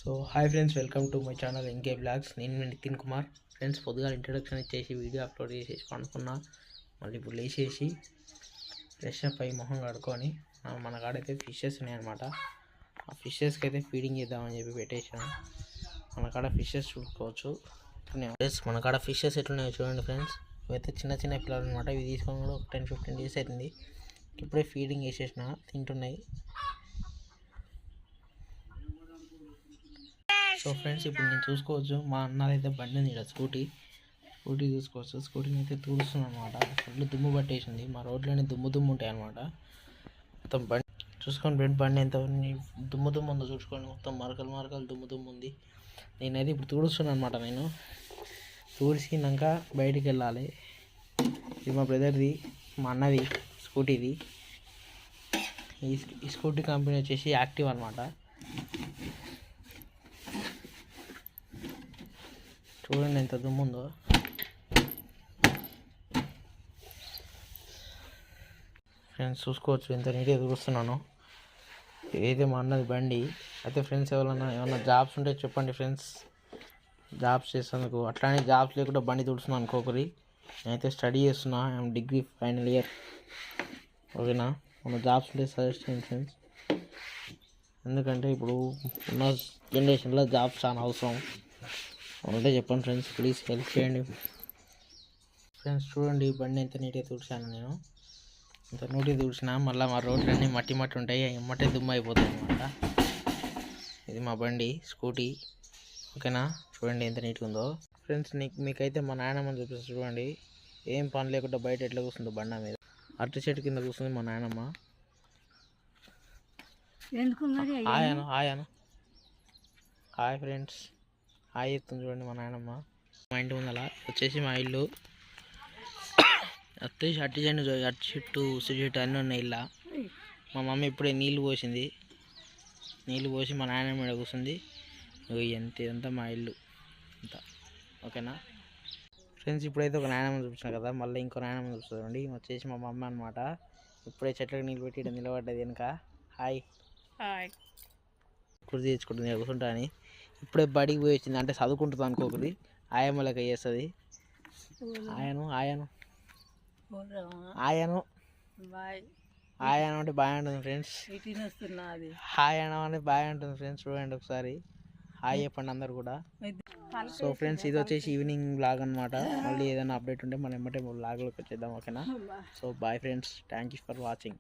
So hi friends, welcome to my channel NK blogs. నేను మీ Nitin Kumar. Friends, పొద్దుగా introduction ఇచ్చేసి వీడియో అప్లోడ్ చేసేసి పండుకున్నా. మళ్ళీ ఇప్పుడు లేచేసి ఫ్రెష్ అప్ అయ్యి మొహం కడుక్కొని మన కాడైతే ఫిషెస్ ఉన్నాయన్నమాట. ఆ ఫిషెస్కి అయితే ఫీడింగ్ ఇద్దామని చెప్పి పెట్టేసాను. మన కాడ ఫిషెస్ చూసుకోవచ్చు. మన కాడ ఫిషెస్ ఎట్లున్నాయో చూడండి ఫ్రెండ్స్. ఇవైతే చిన్న చిన్న పిల్లలు అనమాట. ఇవి తీసుకొని కూడా ఒక 10-15 డేస్ అవుతుంది. ఇప్పుడే ఫీడింగ్ వేసేసిన, తింటున్నాయి. సో ఫ్రెండ్స్, ఇప్పుడు నేను చూసుకోవచ్చు మా అన్నదైతే బండి ఉంది ఇక్కడ, స్కూటీ చూసుకోవచ్చు. స్కూటీని అయితే తుడుస్తున్నాను అనమాట. ఫుల్ దుమ్ము పట్టేసింది. మా రోడ్లోనే దుమ్ము ఉంటాయి అనమాట. మొత్తం బండి చూసుకోండి ఫ్రెండ్, బండి ఎంత దుమ్ము ఉందో చూసుకోండి. మొత్తం మరకలు దుమ్ము ఉంది. నేనైతే ఇప్పుడు తుడుస్తున్నాను అనమాట. నేను తుడిసినాక బయటికి వెళ్ళాలి. ఇది మా బ్రదర్ది, మా అన్నది స్కూటీది. ఈ స్కూటీ కంపెనీ వచ్చేసి యాక్టివ్ అనమాట. చూడండి ఎంత దుమ్ము ఉందో. ఫ్రెండ్స్ చూసుకోవచ్చు ఎంత నీట్గా తుడుస్తున్నాను. ఏదైతే మా అన్నది బండి. అయితే ఫ్రెండ్స్, ఏమన్నా జాబ్స్ ఉంటే చెప్పండి ఫ్రెండ్స్, జాబ్స్ చేసేందుకు. అట్లానే జాబ్స్ లేకుండా బండి తుడుస్తున్నాను అనుకోకరి. నేనైతే స్టడీ చేస్తున్నా, ఐఎమ్ డిగ్రీ ఫైనల్ ఇయర్. ఓకేనా? మన జాబ్స్ ఉంటే సజెస్ట్ చేయండి ఫ్రెండ్స్. ఎందుకంటే ఇప్పుడు ఉన్న జనరేషన్లో జాబ్స్ చాలా అవసరం. ఉంటే చెప్పండి ఫ్రెండ్స్, ప్లీజ్ హెల్ప్ చేయండి ఫ్రెండ్స్. చూడండి బండి ఎంత నీట్గా తుడిచాను నేను. ఇంత నీట్గా తుడిచినా మళ్ళీ మా రోడ్లన్నీ మట్టి ఉంటాయి, ఎమ్మటే దుమ్ము అయిపోతాయి అనమాట. ఇది మా బండి స్కూటీ. ఓకేనా? చూడండి ఎంత నీట్గా ఉందో ఫ్రెండ్స్. మీకైతే మా నాయనమ్మని చూపిస్తుంది చూడండి. ఏం పని లేకుండా బయట ఎట్లా కూర్చుందో బండ మీద. అరటి చెట్టు కింద కూర్చుంది మా నాయనమ్మ. హాయ్ ఫ్రెండ్స్, హాయ్ చెప్తుంది చూడండి మా నాయనమ్మ. మా ఇంటి ముందల వచ్చేసి మా ఇల్లు. వచ్చేసి అట్టి చెట్టు ఉసిరి చెట్టు అన్నీ ఉన్నాయి ఇలా. మా మమ్మీ ఇప్పుడే నీళ్ళు పోసింది. నీళ్ళు పోసి మా నాయనమ్మ మీద కూర్చుంది. ఇదంతా మా ఇల్లు అంతా. ఓకేనా ఫ్రెండ్స్? ఇప్పుడైతే ఒక నాయనమ్మ చూపించాను కదా, మళ్ళీ ఇంకో నాయనమ్మ చూస్తుంది. వచ్చేసి మా మమ్మీ అనమాట. ఇప్పుడే చెట్లకు నీళ్ళు పెట్టి ఇక్కడ నిలబడ్డది వెనుక. హాయ్ కుర్చీ తెచ్చుకుంటుంది కూర్చుంటా అని. ఇప్పుడే బడికి పోయి వచ్చింది, అంటే చదువుకుంటుంది అనుకోకరి. ఆయమ్మ లెక్క చేస్తుంది. ఆయను అంటే బాగా ఉంటుంది ఫ్రెండ్స్. హాయ్ అంటే బాగా ఉంటుంది ఫ్రెండ్స్. చూడండి ఒకసారి హాయ్ చెప్పండి అందరు కూడా. సో ఫ్రెండ్స్, ఇది వచ్చేసి ఈవినింగ్ బ్లాగ్ అనమాట. మళ్ళీ ఏదైనా అప్డేట్ ఉంటే మనం ఎమ్మటే బ్లాగ్లోకి వచ్చేద్దాం. ఓకేనా? So bye friends, thank you for watching.